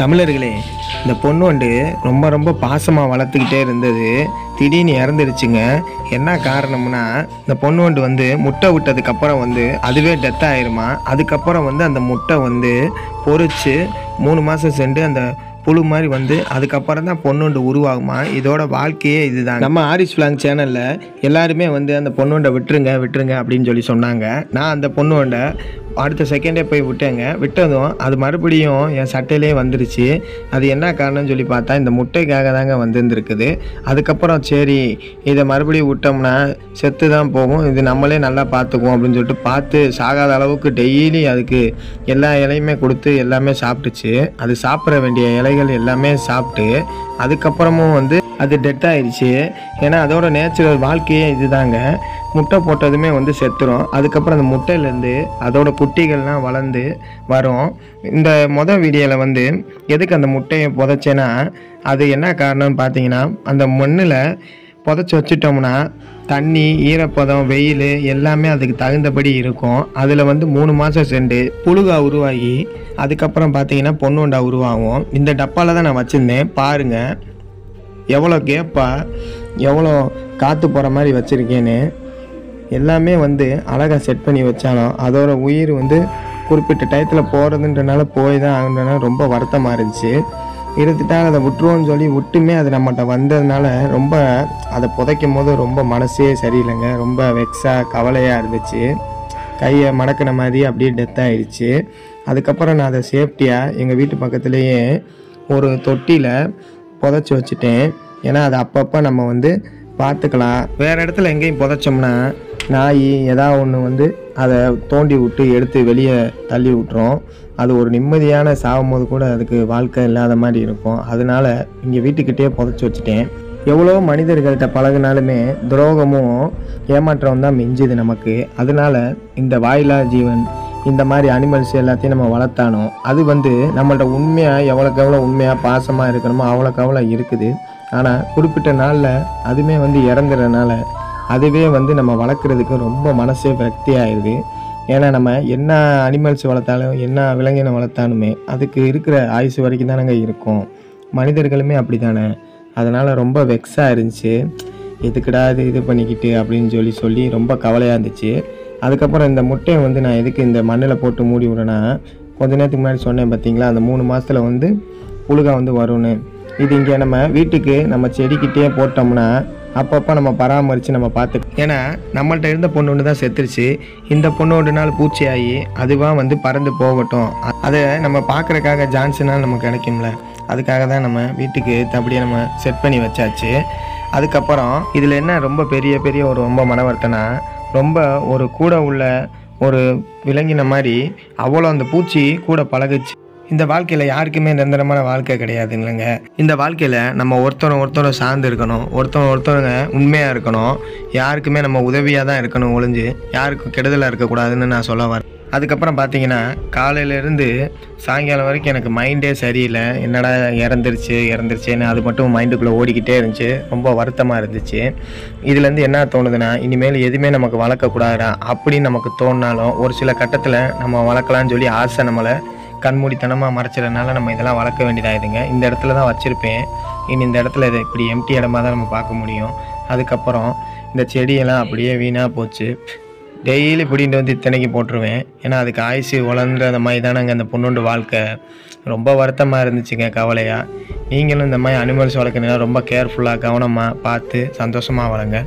தமிழர்களே, இந்த பொண்ணு வந்து ரொம்ப ரொம்ப பாசமாக வளர்த்துக்கிட்டே இருந்தது. திடீர்னு இறந்துருச்சுங்க. என்ன காரணம்னா, இந்த பொண்ணு வந்து முட்டை விட்டதுக்கப்புறம் அதுவே டெத் ஆயிருமா. அதுக்கப்புறம் அந்த முட்டை பொரிச்சு 3 மாதம் சென்று அந்த புழு மாதிரி அதுக்கப்புறம் தான் பொண்ணு உருவாகுமா. இதோட வாழ்க்கையே இதுதான். நம்ம ஆரிஸ் விலாங் சேனலில் எல்லாருமே அந்த பொண்ணோண்ட விட்டுருங்க விட்டுருங்க அப்படின்னு சொல்லி சொன்னாங்க. நான் அந்த பொண்ணோண்ட அடுத்த செகண்டே போய் விட்டேங்க. விட்டதும் அது மறுபடியும் என் சட்டையிலே வந்துருச்சு. அது என்ன காரணம்னு சொல்லி பார்த்தா, இந்த முட்டைக்காக தாங்க வந்துருந்துருக்குது. அதுக்கப்புறம் சரி, இதை மறுபடியும் விட்டோம்னா செத்து தான் போகும், இது நம்மளே நல்லா பார்த்துக்குவோம் அப்படின்னு சொல்லிட்டு பார்த்து சாகாத அளவுக்கு டெய்லி அதுக்கு எல்லா இலையுமே கொடுத்து எல்லாமே சாப்பிட்டுச்சு. அது சாப்பிட வேண்டிய இலைகள் எல்லாமே சாப்பிட்டு அதுக்கப்புறமும் அது டெத் ஆயிடுச்சு. ஏன்னா அதோட நேச்சுரல் வாழ்க்கையே இதுதாங்க. முட்டை போட்டதுமே செத்துரும். அதுக்கப்புறம் அந்த முட்டையிலேருந்து அதோட குட்டிகள்லாம் வளர்ந்து வரும். இந்த வீடியோவில் எதுக்கு அந்த முட்டையை புதைச்சேன்னா, அது என்ன காரணம்னு பார்த்தீங்கன்னா, அந்த மண்ணில் புதைச்சி வச்சிட்டோம்னா தண்ணி, ஈரப்பதம், வெயில் எல்லாமே அதுக்கு தகுந்தபடி இருக்கும். அதில் 3 மாதம் சென்று புழுகா உருவாகி அதுக்கப்புறம் பார்த்தீங்கன்னா பொண்ணுண்டா உருவாகும். இந்த டப்பாவில் தான் நான் வச்சுருந்தேன். பாருங்கள் எவ்வளோ கேப்பாக, எவ்வளோ காற்று போகிற மாதிரி வச்சுருக்கேன்னு. எல்லாமே அழகாக செட் பண்ணி வச்சாலும் அதோட உயிர் குறிப்பிட்ட டயத்தில் போகிறதுன்றனால போய் தான் ஆகுன்றனால ரொம்ப வருத்தமாக இருந்துச்சு. இருந்துட்டால் அதை விட்டுருவோன்னு சொல்லி விட்டுமே அது நம்மகிட்ட வந்ததுனால ரொம்ப அதை புதைக்கும் போது ரொம்ப மனசே சரியில்லைங்க. ரொம்ப வெக்ஸாக கவலையாக இருந்துச்சு. கையை மடக்கின மாதிரி அப்படியே டெத் ஆகிடுச்சு. அதுக்கப்புறம் நான் அதை சேஃப்டியாக எங்கள் வீட்டு பக்கத்துலேயே ஒரு தொட்டியில் புதைச்சி வச்சுட்டேன். ஏன்னா அது அப்பப்போ நம்ம பார்த்துக்கலாம். வேறு இடத்துல எங்கேயும் புதைச்சோம்னா நாய் ஏதாவது ஒன்று அதை தோண்டி விட்டு எடுத்து வெளியே தள்ளி விட்டுரும். அது ஒரு நிம்மதியான சாகும்போது கூட அதுக்கு வாழ்க்கை இல்லாத மாதிரி இருக்கும். அதனால இங்கே வீட்டுக்கிட்டே புதைச்சி வச்சுட்டேன். எவ்வளோ மனிதர்கள்ட்ட பழகினாலுமே துரோகமும் ஏமாற்றம் தான் மிஞ்சுது நமக்கு. அதனால இந்த வாயிலா ஜீவன், இந்த மாதிரி அனிமல்ஸ் எல்லாத்தையும் நம்ம வளர்த்தானோ அது நம்மள்ட்ட உண்மையாக எவ்வளோக்கு எவ்வளோ உண்மையாக பாசமாக இருக்கணுமோ அவ்வளோக்கு அவ்வளோ இருக்குது. ஆனால் குறிப்பிட்ட நாளில் அதுவுமே இறங்குறதுனால அதுவே நம்ம வளர்க்குறதுக்கு ரொம்ப மனசே விரக்தி ஆயிடுது. ஏன்னா நம்ம என்ன அனிமல்ஸ் வளர்த்தாலும் என்ன விலங்கினம் வளர்த்தாலுமே அதுக்கு இருக்கிற ஆயுசு வரைக்கும் தானங்க இருக்கும். மனிதர்களுமே அப்படி தானே. அதனால் ரொம்ப வெக்ஸாக இருந்துச்சு. எதுக்குடா இது பண்ணிக்கிட்டு அப்படின்னு சொல்லி ரொம்ப கவலையாக இருந்துச்சு. அதுக்கப்புறம் இந்த முட்டையை நான் எதுக்கு இந்த மண்ணில் போட்டு மூடி விடுறேன்னா, கொஞ்ச நேரத்துக்கு முன்னாடி சொன்னேன் பார்த்தீங்களா, அந்த 3 மாதத்தில் புழுகா வரும்னு. இது இங்கே நம்ம வீட்டுக்கு நம்ம செடிக்கிட்டே போட்டோம்னா அப்பப்போ நம்ம பராமரித்து நம்ம பார்த்துக்கலாம். ஏன்னா நம்மள்ட்ட இருந்த பொண்ணு தான் செத்துருச்சு. இந்த பொண்ணோடனால பூச்சி ஆகி அதுவாக பறந்து போகட்டும். அதை நம்ம பார்க்குறக்காக ஜான்சனால் நமக்கு கிடைக்கும்ல, அதுக்காக தான் நம்ம வீட்டுக்கு அப்படியே நம்ம செட் பண்ணி வச்சாச்சு. அதுக்கப்புறம் இதில் என்ன ரொம்ப பெரிய ஒரு ரொம்ப மனவர்த்தனா, ரொம்ப ஒரு கூட உள்ள ஒரு விலங்கின மாதிரி அவ்வளோ அந்த பூச்சி கூட பழகுச்சு. இந்த வாழ்க்கையில் யாருக்குமே நிரந்தரமான வாழ்க்கை கிடையாது இல்லைங்க. இந்த வாழ்க்கையில் நம்ம ஒருத்தரை சார்ந்து இருக்கணும், ஒருத்தவங்க உண்மையாக இருக்கணும், யாருக்குமே நம்ம உதவியாக தான் இருக்கணும், ஒழிஞ்சு யாருக்கும் கெடுதலாக இருக்கக்கூடாதுன்னு நான் சொல்ல வரேன். அதுக்கப்புறம் பார்த்தீங்கன்னா காலையிலேருந்து சாயங்காலம் வரைக்கும் எனக்கு மைண்டே சரியில்லை. என்னடா இறந்துருச்சேன்னு அது மட்டும் மைண்டுக்குள்ளே ஓடிக்கிட்டே இருந்துச்சு. ரொம்ப வருத்தமாக இருந்துச்சு. இதுலேருந்து என்ன தோணுதுன்னா, இனிமேல் எதுவுமே நமக்கு வளர்க்கக்கூடாதா அப்படின்னு நமக்கு தோணினாலும் ஒரு சில கட்டத்தில் நம்ம வளர்க்கலான்னு சொல்லி ஆசை நம்மளை கண்மூடித்தனமாக மறைச்சிடறதுனால நம்ம இதெல்லாம் வளர்க்க வேண்டியதாகிடுங்க. இந்த இடத்துல தான் வச்சுருப்பேன். இனி இந்த இடத்துல இதை இப்படி எம்டி இடமா தான் நம்ம பார்க்க முடியும். அதுக்கப்புறம் இந்த செடியெல்லாம் அப்படியே வீணாக போச்சு. டெய்லி பிடிட்டு இத்தனைக்கு போட்டுருவேன். ஏன்னா அதுக்கு ஆயுசு வளர்ந்து அந்த மாதிரி தானேங்க அந்த பொண்ணோண்டு வாழ்க்கை. ரொம்ப வருத்தமாக இருந்துச்சுங்க, கவலையாக. நீங்களும் இந்த மாதிரி அனிமல்ஸ் வளர்க்கணுன்னா ரொம்ப கேர்ஃபுல்லாக கவனமாக பார்த்து சந்தோஷமாக வளங்க.